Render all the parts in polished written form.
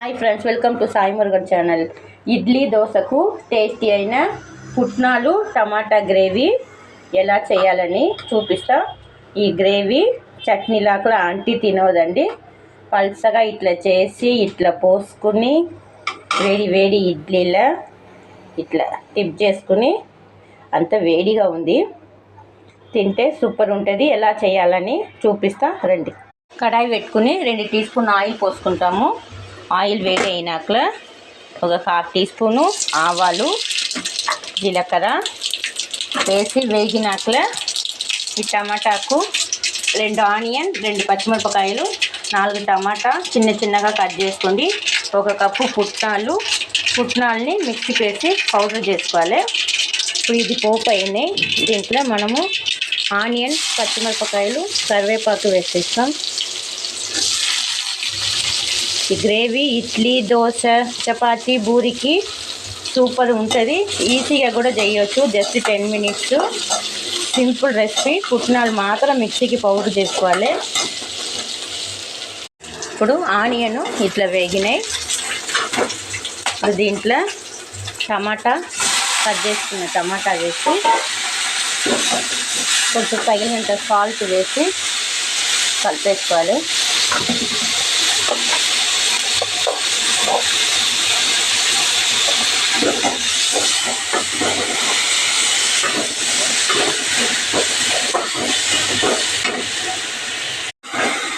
Hi friends, welcome to Sai Murugan channel. Idli దోశకు tasty అయిన పుట్నాలు టమాటా గ్రేవీ ఎలా చేయాలని చూపిస్తా. ఈ గ్రేవీ చట్నీలాగా అంటి తినవదండి. పల్సగా ఇట్లా చేసి ఇట్లా పోసుకుని వేడి వేడి ఇడ్లీలా ఇట్లా టిప్ చేసుకుని, అంత వేడిగా ఉంది, తింటే సూపర్ ఉంటుంది. ఎలా చేయాలని చూపిస్తా రండి. కడాయి పెట్టుకుని 2 టీ స్పూన్ ఆయిల్ పోసుకుంటాము. ఆయిల్ వేడి అయినాక ఒక 1/2 టీ స్పూను ఆవాలు, జీలకర్ర వేసి వేగినాక ఈ టమాటాకు 2 ఆనియన్, 2 పచ్చిమిరపకాయలు, 4 టమాటా చిన్నగా కట్ చేసుకోండి. 1 కప్పు పుట్నాలని మిక్సీకి వేసి పౌడర్ చేసుకోవాలి. ఇప్పుడు ఇది పోపు అయినాయి. దీంట్లో మనము ఆనియన్, పచ్చిమిరపకాయలు, కరివేపాకు వేసేస్తాం. ఈ గ్రేవీ ఇడ్లీ, దోశ, చపాతీ, పూరికి సూపర్ ఉంటుంది. ఈజీగా కూడా చేయవచ్చు. Just 10 minutes simple recipe. పుట్నాలు మాత్రం మిక్సీకి పౌడర్ చేసుకోవాలి. ఇప్పుడు ఆనియన్ ఇట్లా వేగినాయి. ఇప్పుడు దీంట్లో టమాటా కట్ చేసుకున్న టమాటా వేసి కొంచెం తగినంత సాల్ట్ వేసి కలిపేసుకోవాలి.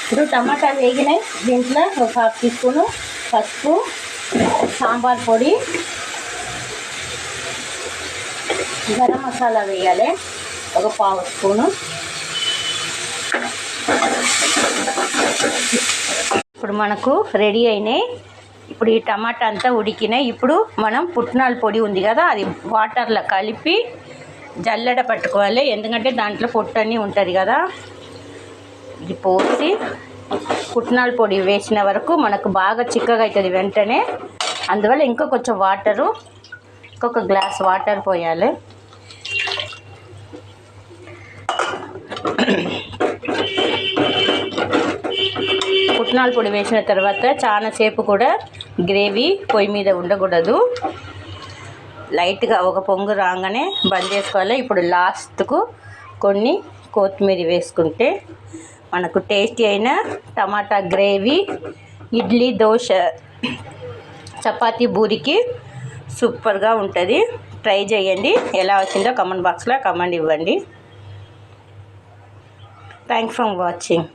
ఇప్పుడు టమాటా వేగినాయి. దీంట్లో 1/2 టీ స్పూను పసుపు, సాంబార్ పొడి, గరం మసాలా వేయాలి 1/4 స్పూను. ఇప్పుడు మనకు రెడీ అయినాయి. ఇప్పుడు ఈ టమాటా అంతా ఉడికినాయి. ఇప్పుడు మనం పుట్నాల పొడి ఉంది కదా, అది వాటర్లో కలిపి జల్లెడ పట్టుకోవాలి. ఎందుకంటే దాంట్లో పొట్టన్నీ ఉంటుంది కదా. ఇది పోసి పుట్నాల పొడి వేసిన వరకు మనకు బాగా చిక్కగా అవుతుంది వెంటనే. అందువల్ల ఇంకా కొంచెం వాటరు, ఇంకొక గ్లాస్ వాటర్ పోయాలి. పుట్నాల పొడి వేసిన తర్వాత చాలాసేపు కూడా గ్రేవీ పొయ్యి మీద ఉండకూడదు. లైట్గా ఒక పొంగు రాగానే బంద్ చేసుకోవాలి. ఇప్పుడు లాస్ట్కు కొన్ని కొత్తిమీర వేసుకుంటే మనకు టేస్టీ అయిన టమాటా గ్రేవీ ఇడ్లీ, దోశ, చపాతీ, పూరికి సూపర్గా ఉంటుంది. ట్రై చేయండి. ఎలా వచ్చిందో కామెంట్ బాక్స్లో కామెంట్ ఇవ్వండి. Thanks for watching.